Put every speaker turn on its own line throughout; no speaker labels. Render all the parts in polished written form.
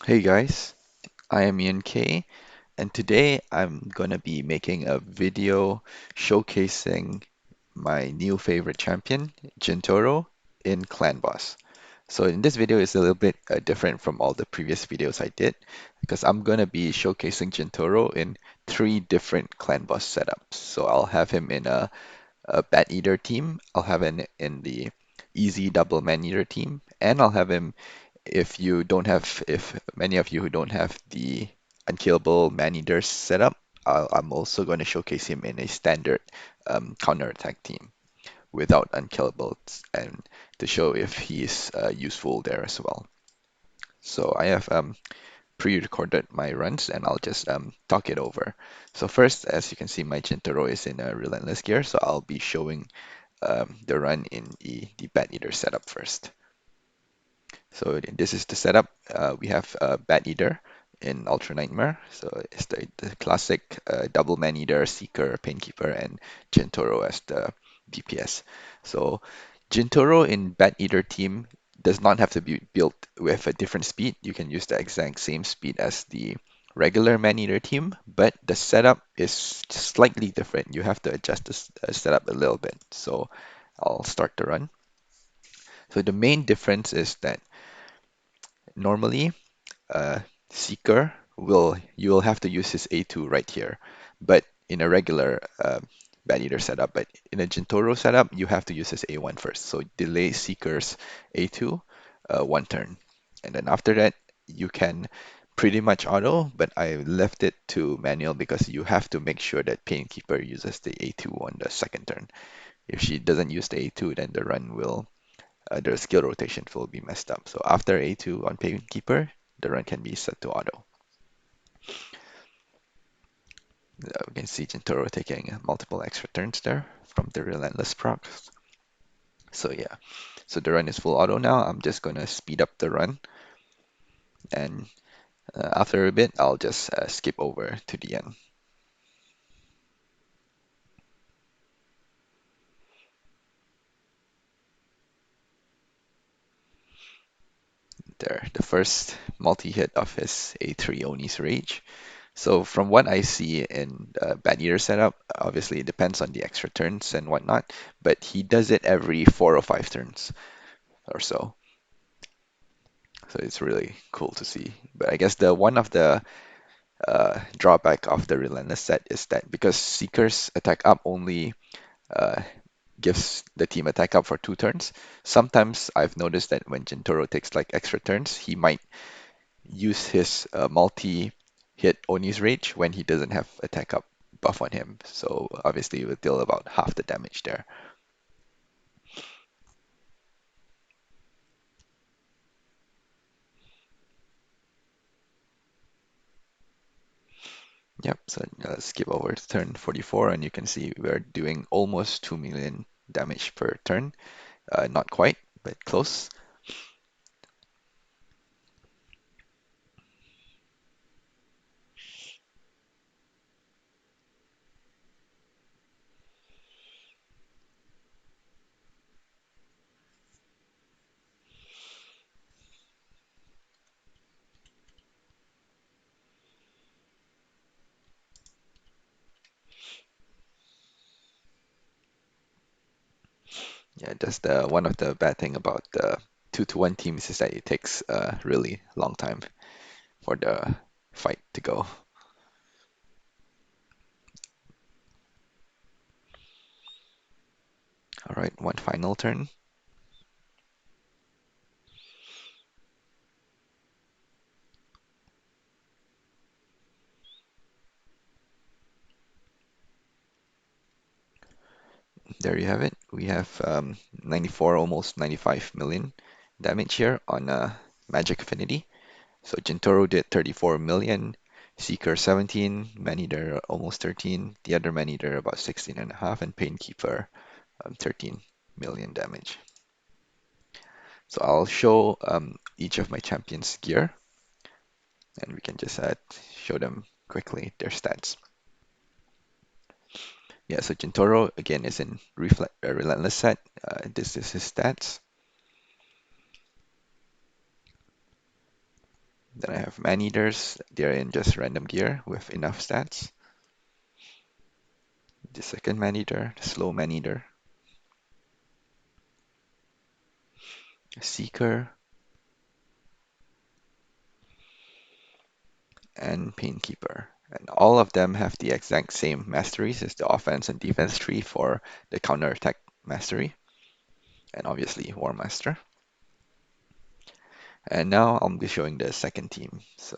Hey guys, I am Ian K, and today I'm gonna be making a video showcasing my new favorite champion, Jintoro, in Clan Boss. So in this video is a little bit different from all the previous videos I did because I'm gonna be showcasing Jintoro in three different Clan Boss setups. So I'll have him in a Bateater team, I'll have him in the easy double man-eater team, and I'll have him if many of you who don't have the unkillable man-eater setup, I'm also going to showcase him in a standard counter-attack team without unkillables and to show if he's useful there as well. So I have pre-recorded my runs and I'll just talk it over. So first, as you can see, my Jintaro is in a Relentless gear, so I'll be showing the run in the Bat Eater setup first. So this is the setup. We have Bat Eater in Ultra Nightmare. So it's the classic double Man Eater, Seeker, Painkeeper, and Jintoro as the DPS. So Jintoro in Bat Eater team does not have to be built with a different speed. You can use the exact same speed as the regular Man Eater team, but the setup is slightly different. You have to adjust the setup a little bit. So I'll start the run. So the main difference is that normally uh, Seeker you will have to use his A2 right here, but in a regular Bad Eater setup, but in a Jintoro setup, you have to use his A1 first. So delay Seeker's A2 one turn, and then after that you can pretty much auto, but I left it to manual because you have to make sure that Painkeeper uses the A2 on the second turn. If she doesn't use the A2, then the skill rotation will be messed up. So after A2 on Painkeeper, the run can be set to auto. We can see Jintoro taking multiple extra turns there from the Relentless procs. So yeah, so the run is full auto now. I'm just gonna speed up the run, and after a bit, I'll just skip over to the end. There, the first multi-hit of his A3 Oni's Rage. So from what I see in Bad Eater setup, obviously it depends on the extra turns and whatnot, but he does it every 4 or 5 turns or so. So it's really cool to see. But I guess the one of the drawback of the Relentless set is that because Seeker's attack up only uh, gives the team attack up for 2 turns, sometimes I've noticed that when Jintoro takes like extra turns, he might use his multi-hit Oni's Rage when he doesn't have attack up buff on him. So obviously it will deal about half the damage there. Yep, so let's skip over to turn 44 and you can see we're doing almost 2 million damage per turn. Not quite, but close. Yeah, just one of the bad thing about the 2-to-1 teams is that it takes a really long time for the fight to go. All right, one final turn. There you have it. We have 94, almost 95 million damage here on Magic Affinity. So Jintoro did 34 million, Seeker 17, Maneater almost 13, the other Maneater about 16 and a half, and Painkeeper 13 million damage. So I'll show each of my champions' gear, and we can just show them quickly their stats. Yeah, so Jintoro again is in Relentless set. This is his stats. Then I have man-eaters. They're in just random gear with enough stats. The second man-eater, the slow man-eater. Seeker, and Painkeeper. And all of them have the exact same masteries as the offense and defense tree for the counterattack mastery, and obviously War Master. And now I'll be showing the second team. So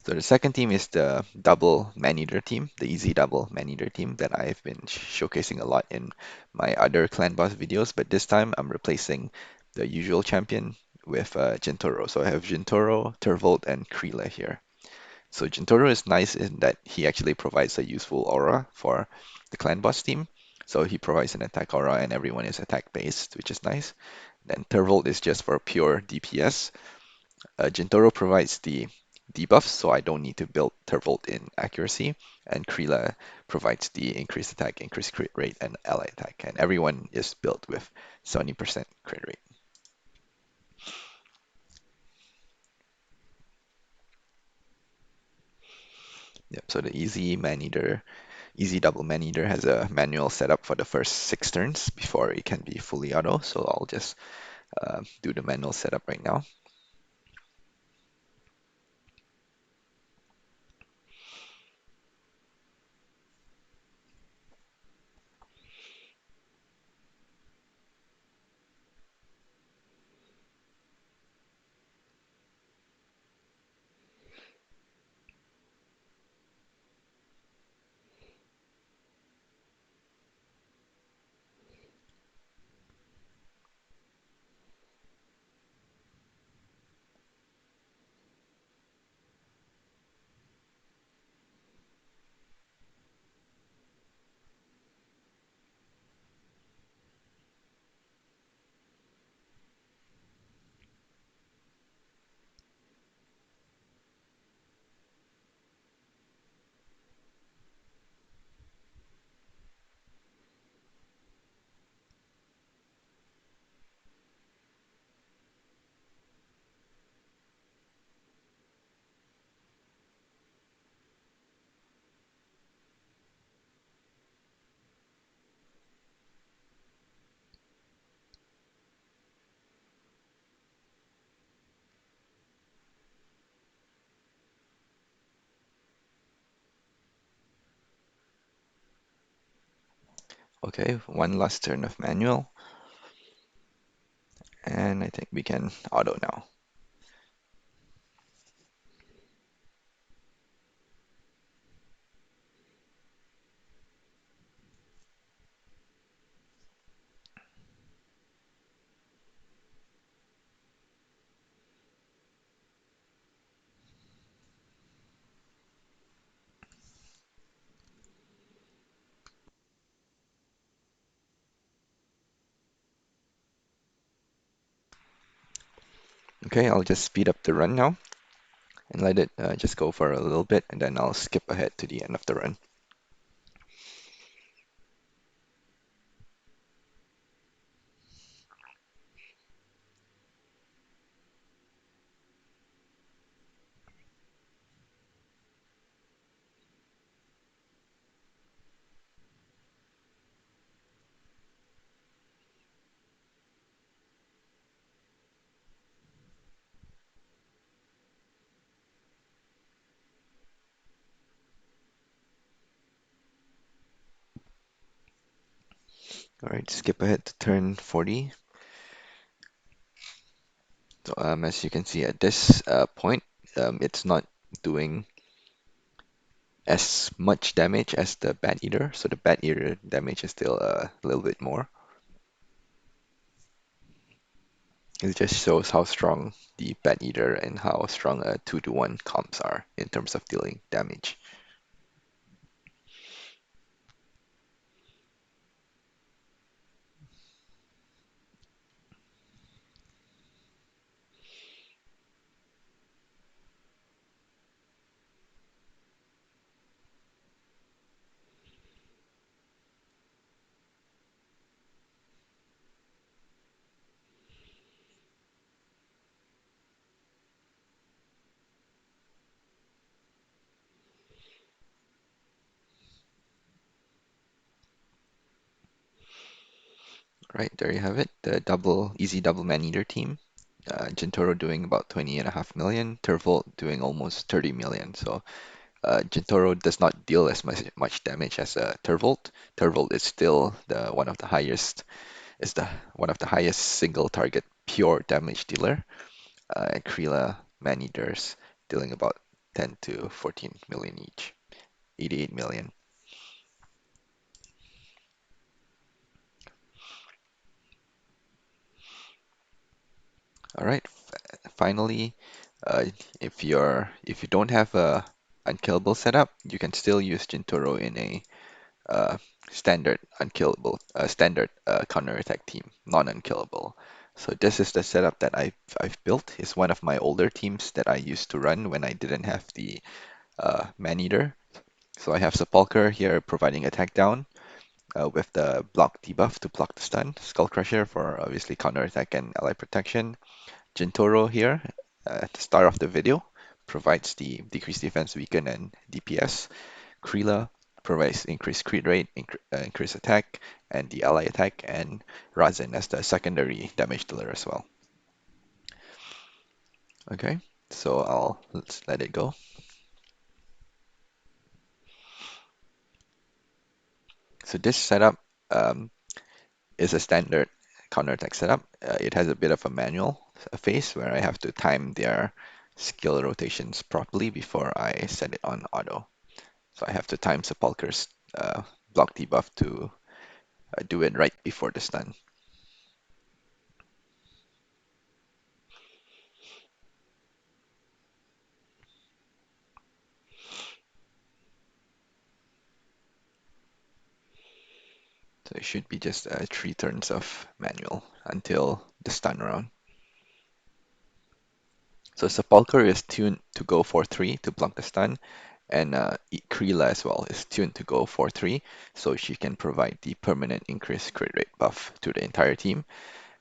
the second team is the double man-eater team, the easy double man-eater team that I've been showcasing a lot in my other clan boss videos, but this time I'm replacing the usual champion with Jintoro. So I have Jintoro, Turvold, and Krila here. So Jintoro is nice in that he actually provides a useful aura for the clan boss team. So he provides an attack aura and everyone is attack based, which is nice. Then Turvold is just for pure DPS. Jintoro provides the debuffs, so I don't need to build Turvold in accuracy. And Krila provides the increased attack, increased crit rate, and ally attack. And everyone is built with 70% crit rate. Yep, so the easy double man-eater has a manual setup for the first 6 turns before it can be fully auto. So I'll just do the manual setup right now. Okay, one last turn of manual, and I think we can auto now. Okay, I'll just speed up the run now and let it just go for a little bit, and then I'll skip ahead to the end of the run. All right, skip ahead to turn 40. So as you can see at this point, it's not doing as much damage as the Bateater. So the Bateater damage is still a little bit more. It just shows how strong the Bateater and how strong a 2-to-1 comps are in terms of dealing damage. Right, there you have it. The easy double man-eater team. Jintoro doing about 20.5 million, Turvolt doing almost 30 million. So Jintoro does not deal as much damage as Turvolt. Turvolt is still the one of the highest single target pure damage dealer. And Krila man-eaters dealing about 10 to 14 million each, 88 million. All right, finally, uh, if you don't have a unkillable setup, you can still use Jintoro in a uh, standard counter-attack team, non-unkillable. So this is the setup that I've built. It's one of my older teams that I used to run when I didn't have the man-eater. So I have Sepulcher here providing attack down with the block debuff to block the stun, Skullcrusher for obviously counter-attack and ally protection, Jintoro here at the start of the video provides the decreased defense, weaken, and DPS. Krila provides increased crit rate, increased attack, and the ally attack, and Razin as the secondary damage dealer as well. Okay, so let's let it go. So this setup is a standard counterattack setup. It has a bit of a manual phase where I have to time their skill rotations properly before I set it on auto. So I have to time Sepulcher's block debuff to do it right before the stun. So it should be just 3 turns of manual until the stun round. So Sepulcher is tuned to go for 3 to block the stun, and Krila as well is tuned to go for 3, so she can provide the permanent increased crit rate buff to the entire team.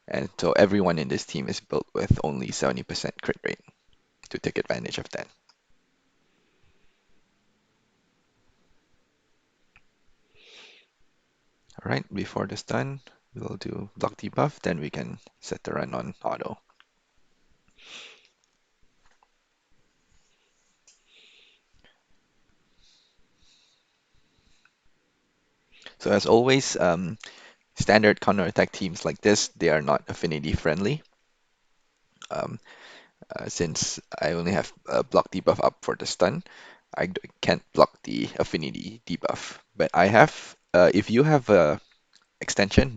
And so everyone in this team is built with only 70% crit rate to take advantage of that. All right, before the stun, we'll do block debuff, then we can set the run on auto. So as always, standard counter-attack teams like this, they are not affinity friendly. Um, since I only have block debuff up for the stun, can't block the affinity debuff. But I have, if you have a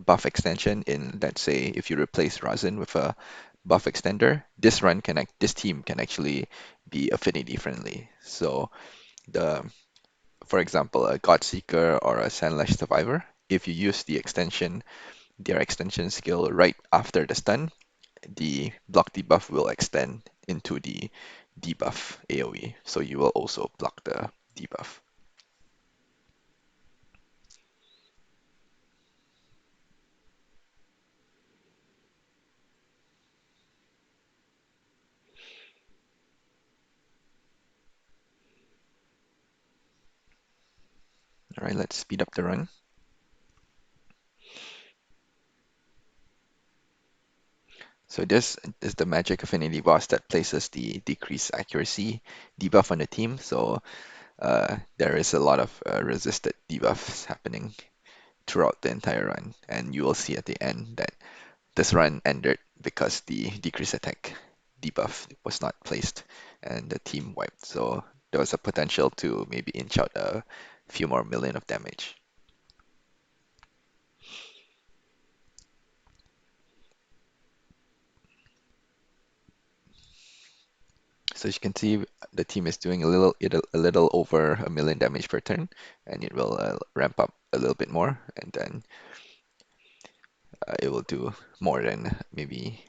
buff extension in, let's say, if you replace Razin with a buff extender, this team can actually be affinity friendly. So the, for example, a Godseeker or a Sandlash Survivor, if you use their extension skill right after the stun, the block debuff will extend into the debuff AoE, so you will also block the debuff. All right, let's speed up the run. So this is the magic affinity boss that places the decreased accuracy debuff on the team. So there is a lot of resisted debuffs happening throughout the entire run, and you will see at the end that this run ended because the decreased attack debuff was not placed and the team wiped. So there was a potential to maybe inch out a few more million of damage. So as you can see, the team is doing a little over a million damage per turn, and it will ramp up a little bit more, and then it will do more than maybe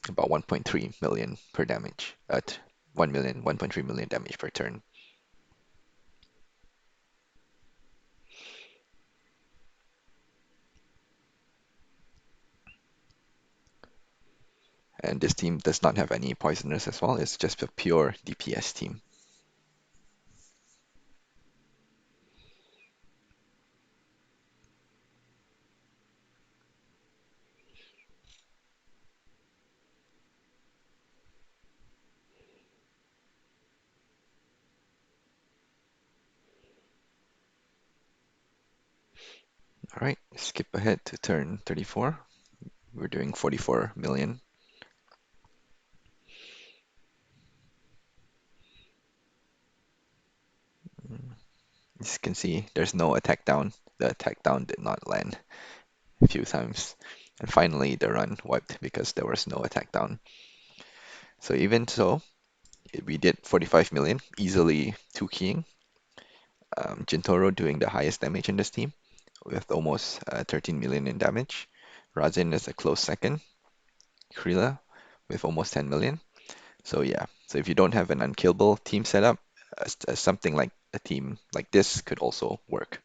about 1.3 million per damage at 1.3 million damage per turn. And this team does not have any poisoners as well. It's just a pure DPS team. All right, skip ahead to turn 34. We're doing 44 million. As you can see, there's no attack down. The attack down did not land a few times. And finally, the run wiped because there was no attack down. So even so, we did 45 million, easily 2 keying. Jintoro doing the highest damage in this team with almost 13 million in damage. Razin is a close second. Krilla with almost 10 million. So yeah, so if you don't have an unkillable team setup, something like a team like this could also work.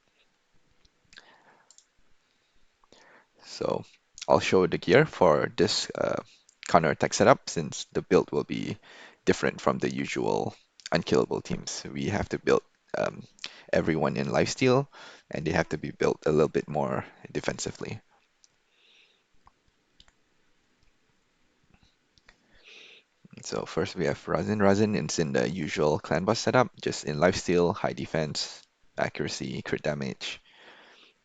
So I'll show the gear for this counter-attack setup since the build will be different from the usual unkillable teams. We have to build um, everyone in lifesteal and they have to be built a little bit more defensively. So first we have Razin. Razin is in the usual clan boss setup, just in lifesteal, high defense, accuracy, crit damage.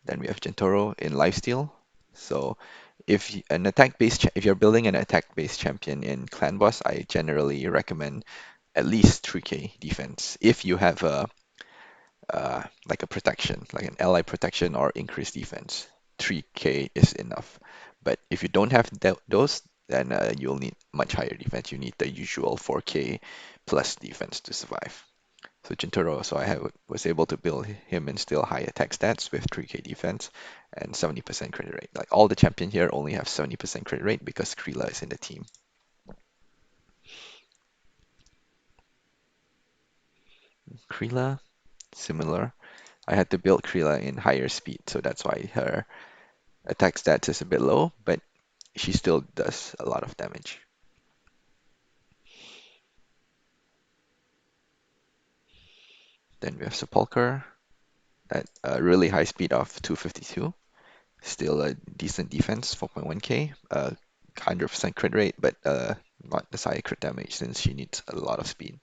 Then we have Jintoro in lifesteal. So if you're building an attack-based champion in clan boss, I generally recommend at least 3k defense. If you have like a protection, like an ally protection or increased defense, 3k is enough. But if you don't have those, then you'll need much higher defense. You need the usual 4k plus defense to survive. So Jintaro, was able to build him in still high attack stats with 3k defense and 70% crit rate. Like all the champion here only have 70% crit rate because Krilla is in the team. Krilla, similar. I had to build Krilla in higher speed, so that's why her attack stats is a bit low, but she still does a lot of damage. Then we have Sepulcher at a really high speed of 252. Still a decent defense, 4.1k, 100% crit rate, but not as high crit damage since she needs a lot of speed.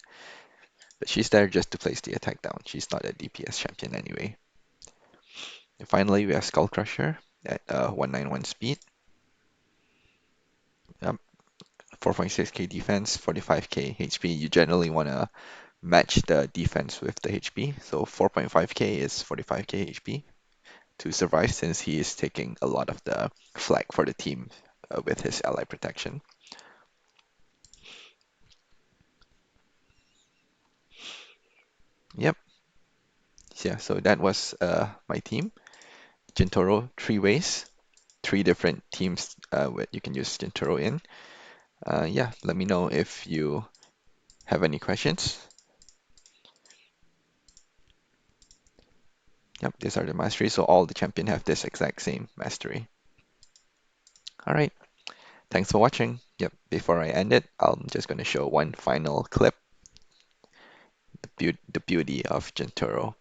But she's there just to place the attack down. She's not a DPS champion anyway. And finally, we have Skullcrusher at 191 speed. Yep, 4.6k defense, 45k HP. You generally want to match the defense with the HP. So 4.5k is 45k HP to survive since he is taking a lot of the flak for the team with his ally protection. Yep. Yeah, so that was my team. Jintoro, 3 ways, 3 different teams you can use Jintoro in. Yeah, let me know if you have any questions. Yep, these are the masteries, so all the champion have this exact same mastery. All right, thanks for watching. Yep, before I end it, I'm just going to show one final clip, the beauty of Jintoro.